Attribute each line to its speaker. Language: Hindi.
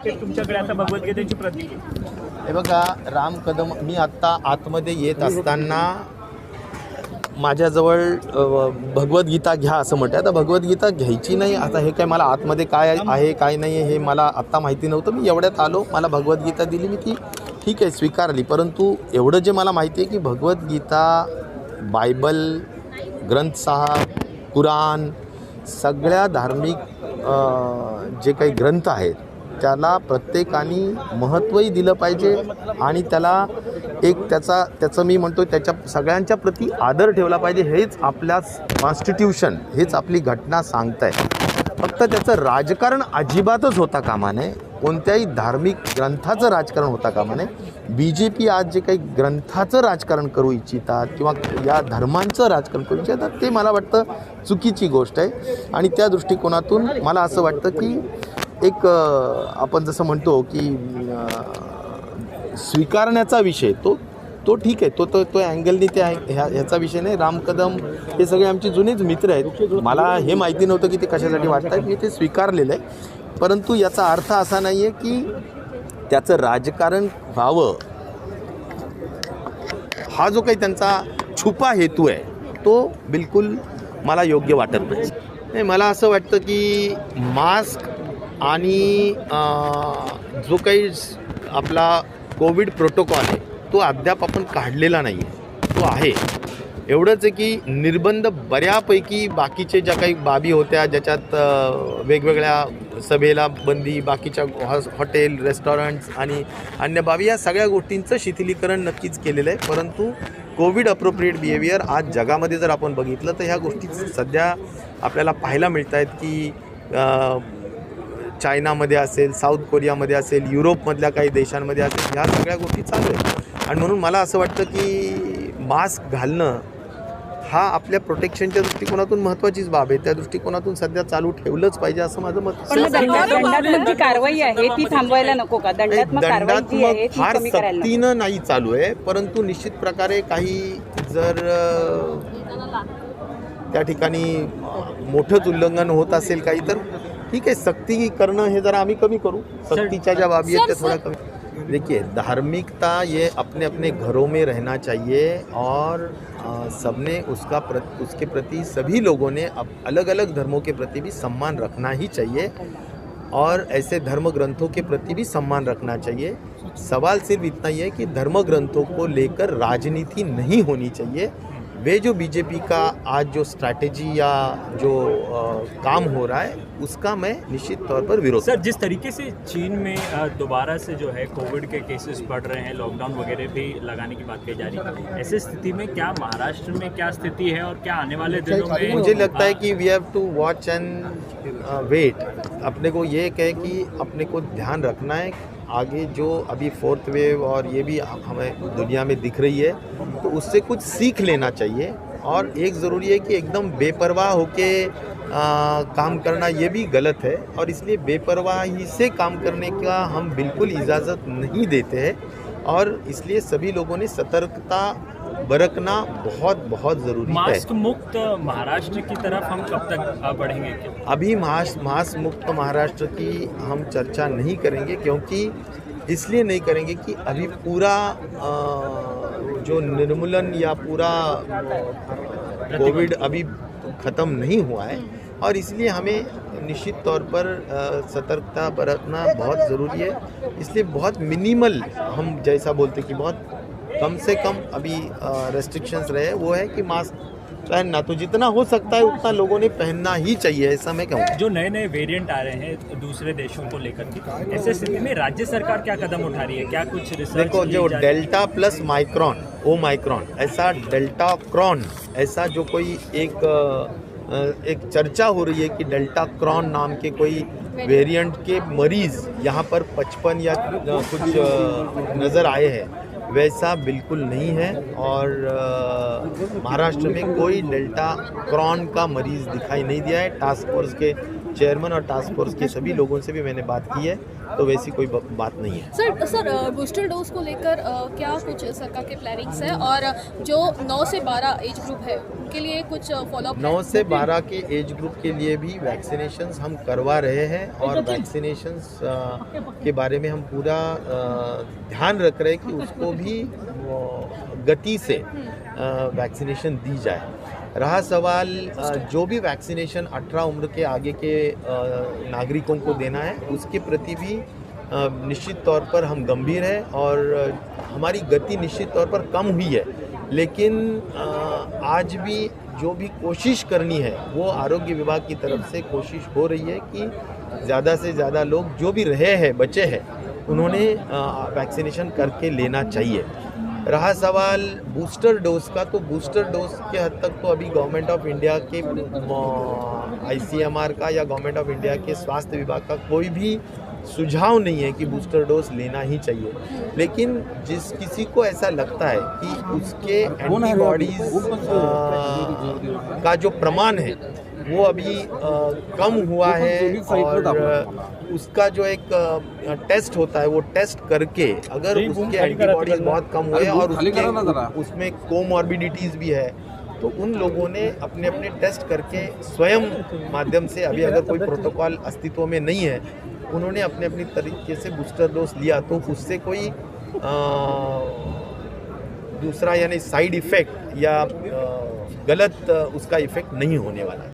Speaker 1: ते तुमच्याकडे आता भगवद्गीतेची प्रती आहे.
Speaker 2: हे बघा, राम कदम, मी आत्ता आतमध्ये येत असताना माझ्याजवळ भगवद्गीता घ्या असं म्हटलं. आता भगवद्गीता घ्यायची नाही, आता हे काय मला आतमध्ये काय आहे काय नाही हे मला आत्ता माहिती नव्हतं. मी एवढ्यात आलो, मला भगवद्गीता दिली, मी ती ठीक आहे स्वीकारली. परंतु एवढं जे मला माहिती आहे की भगवद्गीता, बायबल, ग्रंथ साहब, कुराण, सगळ्या धार्मिक जे काही ग्रंथ आहेत त्याला प्रत्येकाने महत्त्वही दिलं पाहिजे आणि त्याला एक त्याचं मी म्हणतो त्याच्या सगळ्यांच्या प्रती आदर ठेवला पाहिजे. हेच आपल्या कॉन्स्टिट्यूशन, हेच आपली घटना सांगत आहे. फक्त त्याचं राजकारण अजिबातच होता कामा नये, कोणत्याही धार्मिक ग्रंथाचं राजकारण होता कामा नये. BJP आज जे काही ग्रंथाचं राजकारण करू इच्छितात किंवा या धर्मांचं राजकारण करू इच्छितात ते मला वाटतं चुकीची गोष्ट आहे. आणि त्या दृष्टिकोनातून मला असं वाटतं की एक आपण जसं म्हणतो की स्वीकारण्याचा विषय तो ठीक आहे, तो अँगलनी ते ह्याचा विषय नाही. राम कदम हे सगळे आमचे जुनेच मित्र आहेत. मला हे माहिती नव्हतं की ते कशासाठी वाटत आहेत, मी ते स्वीकारलेलं आहे. परंतु याचा अर्थ असा नाही आहे की त्याचं राजकारण व्हावं, हा जो काही त्यांचा छुपा हेतू आहे तो बिलकुल मला योग्य वाटत नाही. मला असं वाटतं की मास्क आणि जो काही आपला कोविड प्रोटोकॉल आहे तो अद्याप आपण काढलेला नाही आहे, तो आहे. एवढंच आहे की निर्बंध बऱ्यापैकी बाकीचे ज्या काही बाबी होत्या, ज्याच्यात वेगवेगळ्या सभेला बंदी, बाकीच्या हॉटेल, रेस्टॉरंट्स आणि अन्य बाबी, या सगळ्या गोष्टींचं शिथिलीकरण नक्कीच केलेलं आहे. परंतु कोविड अप्रोप्रिएट बिहेवियर आज जगामध्ये जर आपण बघितलं तर ह्या गोष्टी सध्या आपल्याला पाहायला मिळत आहेत की चायनामध्ये असेल, साऊथ कोरियामध्ये असेल, युरोपमधल्या काही देशांमध्ये असेल, ह्या सगळ्या गोष्टी चालू आहेत. आणि म्हणून मला असं वाटतं की मास्क घालणं हा आपल्या प्रोटेक्शनच्या दृष्टिकोनातून महत्त्वाचीच बाब आहे. त्या दृष्टिकोनातून सध्या चालू ठेवलंच पाहिजे असं माझं मत.
Speaker 3: दंडात्मक जी कारवाई आहे ती थांबवायला नको का? दंडात्मक
Speaker 2: फार सक्तीनं नाही चालू आहे, परंतु निश्चित प्रकारे काही जर त्या ठिकाणी मोठंच उल्लंघन होत असेल काही तर ठीक है, सक्ती करणं हे जरा आम्ही कमी करू. सक्तीच्या ज्या बाबी आहेत त्या थोड़ा कमी. देखिए, धार्मिकता ये अपने अपने घरों में रहना चाहिए और सबने उसके प्रति सभी लोगों ने अलग अलग धर्मों के प्रति भी सम्मान रखना ही चाहिए और ऐसे धर्म ग्रंथों के प्रति भी सम्मान रखना चाहिए. सवाल सिर्फ इतना ही है कि धर्म ग्रंथों को लेकर राजनीति नहीं होनी चाहिए. वे जो बीजेपी का आज जो स्ट्रैटेजी या जो काम हो रहा है उसका मैं निश्चित तौर पर विरोध.
Speaker 1: सर, जिस तरीके से चीन में दोबारा से जो है कोविड के केसेस बढ़ रहे हैं, लॉकडाउन वगैरह भी लगाने की बात कही जा रही है, ऐसी स्थिति में क्या महाराष्ट्र में क्या स्थिति है और क्या आने वाले दिनों में?
Speaker 2: मुझे लगता है कि we have to watch and wait. अपने को ये कहे कि अपने को ध्यान रखना है आगे जो अभी फोर्थ वेव और ये भी हमें दुनिया में दिख रही है तो उससे कुछ सीख लेना चाहिए. और एक ज़रूरी है कि एकदम बेपरवाह होके काम करना ये भी गलत है और इसलिए बेपरवाही से काम करने का हम बिल्कुल इजाज़त नहीं देते हैं. और इसलिए सभी लोगों ने सतर्कता बरतना बहुत बहुत ज़रूरी है.
Speaker 1: मास्क मुक्त महाराष्ट्र की तरफ हम कब तक बढ़ेंगे?
Speaker 2: अभी मास्क मुक्त महाराष्ट्र की हम चर्चा नहीं करेंगे, क्योंकि इसलिए नहीं करेंगे कि अभी पूरा जो निर्मूलन या पूरा कोविड अभी ख़त्म नहीं हुआ है और इसलिए हमें निश्चित तौर पर सतर्कता बरतना बहुत ज़रूरी है. इसलिए बहुत मिनिमल, हम जैसा बोलते कि बहुत कम से कम अभी रेस्ट्रिक्शंस रहे, वो है कि मास्क पहनना. तो जितना हो सकता है उतना लोगों ने पहनना ही चाहिए, ऐसा मैं कहूँगा.
Speaker 1: जो नए नए वेरिएंट आ रहे हैं दूसरे देशों को लेकर के, ऐसे स्थिति में राज्य सरकार क्या कदम उठा रही है? क्या कुछ रिसर्च?
Speaker 2: देखो, जो डेल्टा प्लस माइक्रॉन, ओमाइक्रॉन, ऐसा डेल्टा क्रॉन, ऐसा जो कोई एक चर्चा हो रही है कि डेल्टा क्रॉन नाम के कोई वेरिएंट के मरीज़ यहाँ पर 55 या कुछ नज़र आए हैं, वैसा बिल्कुल नहीं है. और महाराष्ट्र में कोई डेल्टा क्रॉन का मरीज़ दिखाई नहीं दिया है. टास्क फोर्स के चेयरमैन और टास्क फोर्स के सभी लोगों से भी मैंने बात की है, तो वैसी कोई बात नहीं है।
Speaker 4: सर बूस्टर डोज को लेकर क्या कुछ सरकार के प्लानिंग्स है, और जो 9 से 12 एज ग्रुप है उनके लिए कुछ फॉलोअप?
Speaker 2: 9 से 12 के एज ग्रुप के लिए भी वैक्सीनेशंस हम करवा रहे हैं, और वैक्सीनेशंस के बारे में हम पूरा ध्यान रख रहे हैं कि उसको भी गति से वैक्सीनेशन दी जाए। रहा सवाल जो भी वैक्सीनेशन 18 उम्र के आगे के नागरिकों को देना है, उसके प्रति भी निश्चित तौर पर हम गंभीर हैं, और हमारी गति निश्चित तौर पर कम हुई है, लेकिन आज भी जो भी कोशिश करनी है वो आरोग्य विभाग की तरफ से कोशिश हो रही है कि ज़्यादा से ज़्यादा लोग जो भी रहे हैं, बचे हैं, उन्होंने वैक्सीनेशन करके लेना चाहिए। रहा सवाल बूस्टर डोज का, तो बूस्टर डोज के हद तक तो अभी गवर्नमेंट ऑफ इंडिया के ICMR का या गवर्नमेंट ऑफ इंडिया के स्वास्थ्य विभाग का कोई भी सुझाव नहीं है कि बूस्टर डोज लेना ही चाहिए, लेकिन जिस किसी को ऐसा लगता है कि उसके एंटीबॉडीज का जो प्रमाण है वो अभी कम हुआ है, और उसका जो एक टेस्ट होता है वो टेस्ट करके अगर उसके एंटीबॉडीज बहुत कम हुए और उसमें कोमॉर्बिडिटीज़ भी है, तो उन लोगों ने अपने अपने टेस्ट करके स्वयं माध्यम से, अभी अगर कोई प्रोटोकॉल अस्तित्व में नहीं है, उन्होंने अपने अपनी तरीके से बूस्टर डोज लिया, तो उससे कोई दूसरा यानी साइड इफ़ेक्ट या गलत उसका इफ़ेक्ट नहीं होने वाला है।